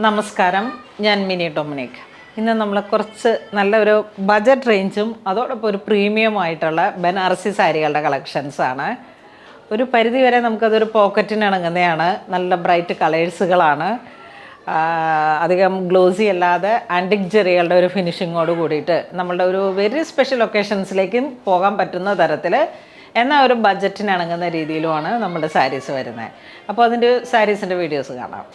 നമസ്കാരം, ഞാൻ mini Dominic. ഇന്ന് നമ്മൾ കുറച്ച് നല്ലൊരു ബജറ്റ് റേഞ്ചും അതോടൊപ്പം ഒരു പ്രീമിയം ആയിട്ടുള്ള ബനാറസി സാരികളുടെ കളക്ഷൻസാണ്. ഒരു പരിധി വരെ നമുക്കതൊരു പോക്കറ്റിന് ഇണങ്ങുന്നതാണ്. നല്ല ബ്രൈറ്റ് കളേഴ്സുകളാണ്. അധികം ഗ്ലോസി അല്ലാതെ ആൻറ്റിക് ജെറികളുടെ ഒരു ഫിനിഷിങ്ങോട് കൂടിയിട്ട് നമ്മളുടെ ഒരു വെരി സ്പെഷ്യൽ ഒക്കേഷൻസിലേക്കും പോകാൻ പറ്റുന്ന തരത്തിൽ എന്നാൽ ഒരു ബഡ്ജറ്റിന് ഇണങ്ങുന്ന രീതിയിലുമാണ് നമ്മുടെ സാരീസ് വരുന്നത്. അപ്പോൾ അതിൻ്റെ സാരീസിൻ്റെ വീഡിയോസ് കാണാം.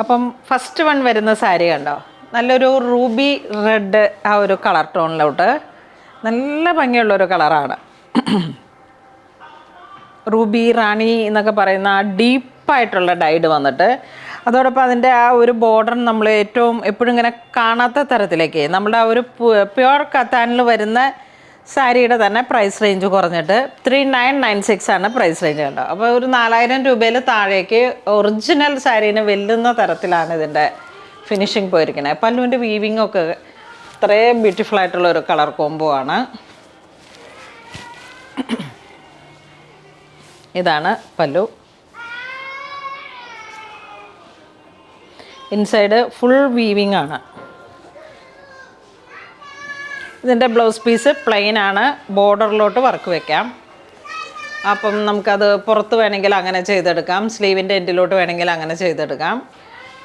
അപ്പം ഫസ്റ്റ് വൺ വരുന്ന സാരി കണ്ടോ, നല്ലൊരു റൂബി റെഡ് ആ ഒരു കളർ ടോണിലോട്ട് നല്ല ഭംഗിയുള്ളൊരു കളറാണ്. റൂബി റാണി എന്നൊക്കെ പറയുന്ന ആ ഡീപ്പായിട്ടുള്ള ഡൈഡ് വന്നിട്ട് അതോടൊപ്പം അതിൻ്റെ ആ ഒരു ബോർഡർ നമ്മൾ ഏറ്റവും എപ്പോഴും ഇങ്ങനെ കാണാത്ത തരത്തിലേക്ക് നമ്മുടെ ആ ഒരു പ്യുവർ കത്താനിൽ വരുന്ന സാരിയുടെ തന്നെ പ്രൈസ് റേഞ്ച് കുറഞ്ഞിട്ട് 3996 ആണ് പ്രൈസ് റേഞ്ച് കണ്ടോ. അപ്പോൾ ഒരു 4000 രൂപയിൽ താഴേക്ക് ഒറിജിനൽ സാരീനെ വെല്ലുന്ന തരത്തിലാണ് ഇതിൻ്റെ ഫിനിഷിങ് പോയിരിക്കുന്നത്. പല്ലുവിൻ്റെ വീവിങ് ഒക്കെ ഇത്രയും ബ്യൂട്ടിഫുൾ ആയിട്ടുള്ള ഒരു കളർ കോംബോ ആണ്. ഇതാണ് പല്ലു. ഇൻസൈഡ് ഫുൾ വീവിങ് ആണ്. ഇതിൻ്റെ ബ്ലൗസ് പീസ് പ്ലെയിൻ ആണ്, ബോർഡറിലോട്ട് വർക്ക് വെക്കാം. അപ്പം നമുക്കത് പുറത്ത് വേണമെങ്കിൽ അങ്ങനെ ചെയ്തെടുക്കാം, സ്ലീവിൻ്റെ എൻഡിലോട്ട് വേണമെങ്കിൽ അങ്ങനെ ചെയ്തെടുക്കാം.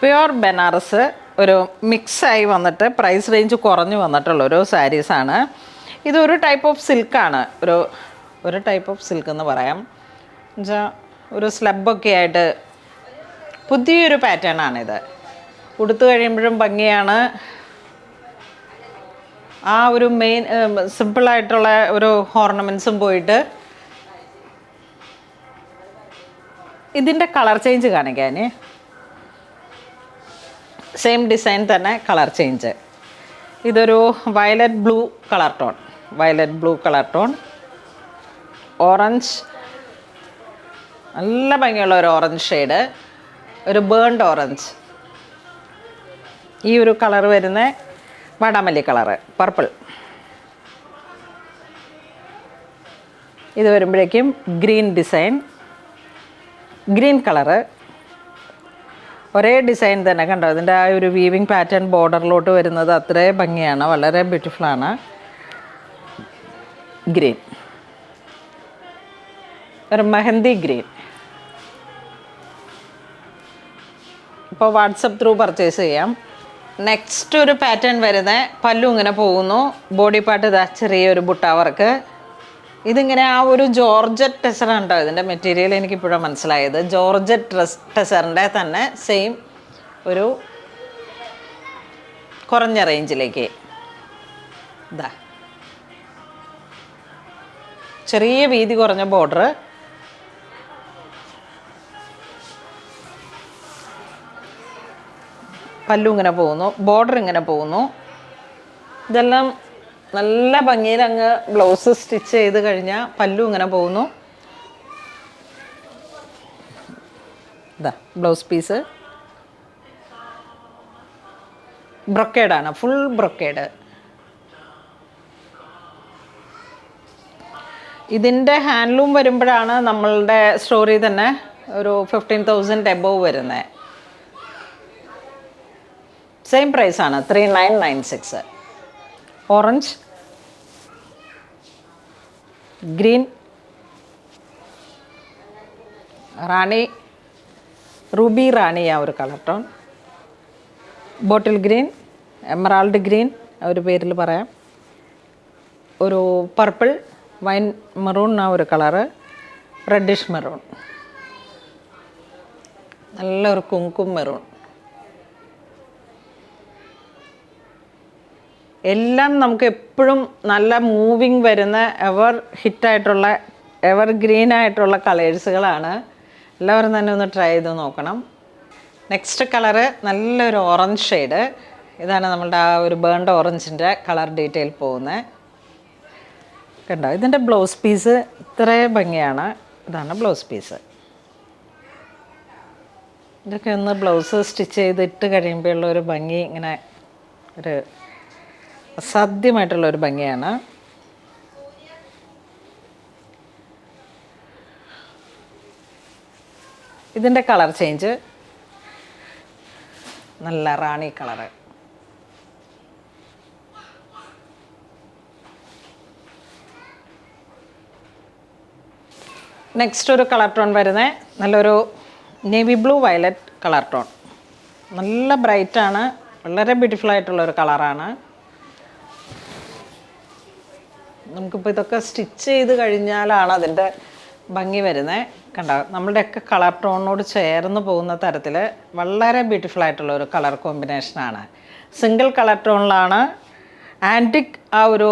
പ്യുവർ ബനാറസ് ഒരു മിക്സായി വന്നിട്ട് പ്രൈസ് റേഞ്ച് കുറഞ്ഞു വന്നിട്ടുള്ളൊരു സാരീസാണ്. ഇതൊരു ടൈപ്പ് ഓഫ് സിൽക്കാണ്, ഒരു ടൈപ്പ് ഓഫ് സിൽക്ക് എന്ന് പറയാം. എന്നുവെച്ചാൽ ഒരു സ്ലബൊക്കെ ആയിട്ട് പുതിയൊരു പാറ്റേൺ ആണിത്. ഉടുത്തു കഴിയുമ്പോഴും ഭംഗിയാണ്. ആ ഒരു മെയിൻ സിമ്പിളായിട്ടുള്ള ഒരു ഓർണമെൻറ്റ്സും പോയിട്ട് ഇതിൻ്റെ കളർ ചേഞ്ച് കാണിക്കാൻ സെയിം ഡിസൈൻ തന്നെ കളർ ചേഞ്ച്. ഇതൊരു violet blue colour tone, orange, നല്ല ഭംഗിയുള്ള ഒരു ഓറഞ്ച് ഷെയ്ഡ്, ഒരു ബേൺഡ് ഓറഞ്ച്. ഈ ഒരു കളർ വരുന്ന വാടാമല്ലി കളറ്, പർപ്പിൾ. ഇത് വരുമ്പോഴേക്കും ഗ്രീൻ ഡിസൈൻ, ഗ്രീൻ കളറ്, ഒരേ ഡിസൈൻ തന്നെ കണ്ടോ. ഇതിൻ്റെ ആ ഒരു വീവിങ് പാറ്റേൺ ബോർഡറിലോട്ട് വരുന്നത് അത്രയും ഭംഗിയാണ്, വളരെ ബ്യൂട്ടിഫുള്ളാണ്. ഗ്രീൻ, ഒരു മെഹന്തി ഗ്രീൻ. ഇപ്പോൾ വാട്സപ്പ് ത്രൂ പർച്ചേസ് ചെയ്യാം. നെക്സ്റ്റ് ഒരു പാറ്റേൺ വരുന്നത് പല്ലു ഇങ്ങനെ പോകുന്നു, ബോഡി പാർട്ട് ഇതാ ചെറിയൊരു ബുട്ട വർക്ക്. ഇതിങ്ങനെ ആ ഒരു ജോർജറ്റ് ടെസറുണ്ടോ, ഇതിൻ്റെ മെറ്റീരിയൽ എനിക്കിപ്പോഴാണ് മനസ്സിലായത്. ജോർജറ്റ് ടെസറിൻ്റെ തന്നെ സെയിം ഒരു കുറഞ്ഞ റേഞ്ചിലേക്ക് ഇതാ ചെറിയ വീതി കുറഞ്ഞ ബോർഡർ. പല്ലു ഇങ്ങനെ പോകുന്നു, ബോർഡർ ഇങ്ങനെ പോകുന്നു. ഇതെല്ലാം നല്ല ഭംഗിയിൽ അങ്ങ് ബ്ലൗസ് സ്റ്റിച്ച് ചെയ്ത് കഴിഞ്ഞാൽ പല്ലു ഇങ്ങനെ പോകുന്നു. ഇതാ ബ്ലൗസ് പീസ് ബ്രൊക്കേഡാണ്, ഫുൾ ബ്രൊക്കേഡ്. ഇതിൻ്റെ ഹാൻഡ്ലൂം വരുമ്പോഴാണ് നമ്മളുടെ സ്റ്റോറി തന്നെ ഒരു 15,000 എബോവ് വരുന്നത്. സെയിം പ്രൈസാണ് 3996. ഓറഞ്ച്, ഗ്രീൻ, റാണി, റൂബി റാണി ആ ഒരു colour tone, bottle green, emerald green ആ ഒരു പേരിൽ പറയാം, ഒരു പർപ്പിൾ, വൈൻ മെറൂൺ ആ ഒരു കളറ്, റെഡിഷ് മെറൂൺ, നല്ലൊരു കുങ്കും മെറൂൺ. എല്ലാം നമുക്ക് എപ്പോഴും നല്ല മൂവിങ് വരുന്ന എവർ ഗ്രീനായിട്ടുള്ള കളേഴ്സുകളാണ്. എല്ലാവരും തന്നെ ഒന്ന് ട്രൈ ചെയ്ത് നോക്കണം. നെക്സ്റ്റ് കളറ് നല്ലൊരു ഓറഞ്ച് ഷെയ്ഡ്. ഇതാണ് നമ്മളുടെ ആ ഒരു ബേൺഡ് ഓറഞ്ചിൻ്റെ കളർ ഡീറ്റെയിൽ പോകുന്നത് കണ്ടോ. ഇതിൻ്റെ ബ്ലൗസ് പീസ് ഇത്രയും ഭംഗിയാണ്. ഇതാണ് ബ്ലൗസ് പീസ്. ഇതൊക്കെ ഒന്ന് ബ്ലൗസ് സ്റ്റിച്ച് ചെയ്തിട്ട് കഴിയുമ്പോഴുള്ള ഒരു ഭംഗി ഇങ്ങനെ ഒരു അസാധ്യമായിട്ടുള്ളൊരു ഭംഗിയാണ്. ഇതിൻ്റെ കളർ ചേഞ്ച് നല്ല റാണി കളറ്. നെക്സ്റ്റ് ഒരു കളർ ടോൺ വരുന്നത് നല്ലൊരു navy blue violet colour tone. നല്ല ബ്രൈറ്റാണ്, വളരെ ബ്യൂട്ടിഫുൾ ആയിട്ടുള്ളൊരു കളറാണ്. നമുക്കിപ്പോൾ ഇതൊക്കെ സ്റ്റിച്ച് ചെയ്ത് കഴിഞ്ഞാലാണ് അതിൻ്റെ ഭംഗി വരുന്നത്. കണ്ടോ, നമ്മളുടെയൊക്കെ കളർ ടോണിനോട് ചേർന്ന് പോകുന്ന തരത്തിൽ വളരെ ബ്യൂട്ടിഫുൾ ആയിട്ടുള്ള ഒരു കളർ കോമ്പിനേഷനാണ്. Single colour ടോണിലാണ്. ആൻറ്റിക് ആ ഒരു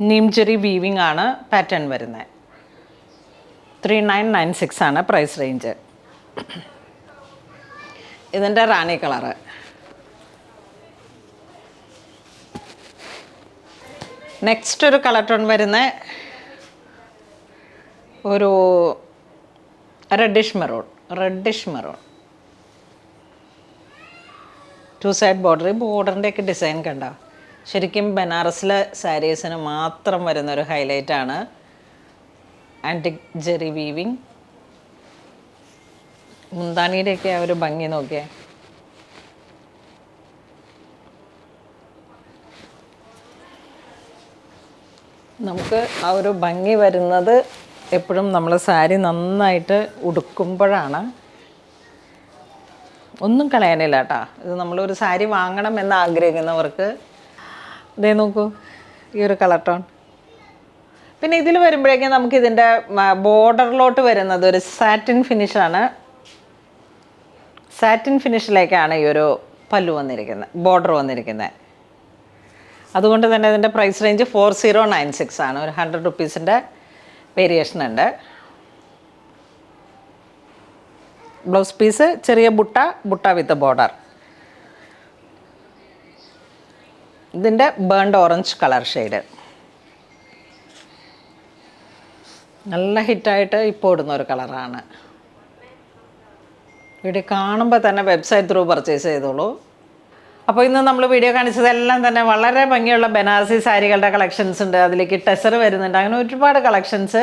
നീംജെറി വീവിങ് ആണ് പാറ്റേൺ വരുന്നത്. 3996 ആണ് പ്രൈസ് റേഞ്ച്. ഇതിൻ്റെ റാണി കളറ്. നെക്സ്റ്റ് ഒരു കളർ ടോൺ വരുന്ന ഒരു റെഡിഷ് മെറൂൺ. 2 സൈഡ് ബോർഡറിൻ്റെയൊക്കെ ഡിസൈൻ കണ്ട ശരിക്കും ബനാറസിലെ സാരീസിന് മാത്രം വരുന്നൊരു ഹൈലൈറ്റാണ് ആൻറ്റിക് ജെറി വീവിങ്. മുന്താണിയുടെയൊക്കെ ആ ഒരു ഭംഗി നോക്കിയേ. നമുക്ക് ആ ഒരു ഭംഗി വരുന്നത് എപ്പോഴും നമ്മൾ സാരി നന്നായിട്ട് ഉടുക്കുമ്പോഴാണ്. ഒന്നും കളയാനില്ല കേട്ടോ. ഇത് നമ്മളൊരു സാരി വാങ്ങണം എന്ന് ആഗ്രഹിക്കുന്നവർക്ക് ഇതേ നോക്കൂ, ഈ ഒരു കളർ ടോൺ. പിന്നെ ഇതിൽ വരുമ്പോഴേക്കും നമുക്കിതിൻ്റെ ബോർഡറിലോട്ട് വരുന്നത് ഒരു സാറ്റിൻ ഫിനിഷാണ്. സാറ്റിൻ ഫിനിഷിലേക്കാണ് ഈ ഒരു പല്ലു വന്നിരിക്കുന്നത്, ബോർഡർ വന്നിരിക്കുന്നത്. അതുകൊണ്ട് തന്നെ ഇതിൻ്റെ പ്രൈസ് റേഞ്ച് 4096 ആണ്. ഒരു 100 റുപ്പീസിൻ്റെ വേരിയേഷൻ ഉണ്ട്. ബ്ലൗസ് പീസ് ചെറിയ ബുട്ട വിത്ത് ബോർഡർ. ഇതിൻ്റെ ബേൺഡ് ഓറഞ്ച് കളർ ഷെയ്ഡ് നല്ല ഹിറ്റായിട്ട് ഇപ്പോൾ ഇടുന്ന ഒരു കളറാണ്. ഇവിടെ കാണുമ്പോൾ തന്നെ വെബ്സൈറ്റ് ത്രൂ പർച്ചേസ് ചെയ്തോളൂ. അപ്പോൾ ഇന്ന് നമ്മൾ വീഡിയോ കാണിച്ചതെല്ലാം തന്നെ വളരെ ഭംഗിയുള്ള ബനാറസി സാരികളുടെ കളക്ഷൻസ് ഉണ്ട്. അതിലേക്ക് ടെസർ വരുന്നുണ്ട്. അങ്ങനെ ഒരുപാട് കളക്ഷൻസ്,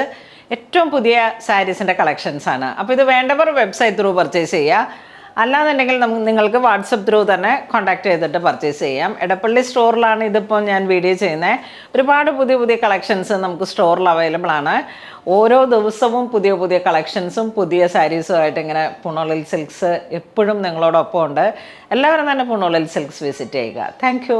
ഏറ്റവും പുതിയ സാരീസിൻ്റെ കളക്ഷൻസാണ്. അപ്പോൾ ഇത് വേണ്ടവർ വെബ്സൈറ്റ് ത്രൂ പർച്ചേസ് ചെയ്യുക. അല്ലാന്നുണ്ടെങ്കിൽ നിങ്ങൾക്ക് വാട്സപ്പ് ത്രൂ തന്നെ കോൺടാക്ട് ചെയ്തിട്ട് പർച്ചേസ് ചെയ്യാം. എടപ്പള്ളി സ്റ്റോറിലാണ് ഇതിപ്പോൾ ഞാൻ വീഡിയോ ചെയ്യുന്നത്. ഒരുപാട് പുതിയ കളക്ഷൻസ് നമുക്ക് സ്റ്റോറിൽ അവൈലബിൾ ആണ്. ഓരോ ദിവസവും പുതിയ കളക്ഷൻസും പുതിയ സാരീസുമായിട്ട് ഇങ്ങനെ പുണോളിൽ സിൽക്സ് എപ്പോഴും നിങ്ങളോടൊപ്പം ഉണ്ട്. എല്ലാവരും തന്നെ പുണോളിൽ സിൽക്സ് വിസിറ്റ് ചെയ്യുക. താങ്ക്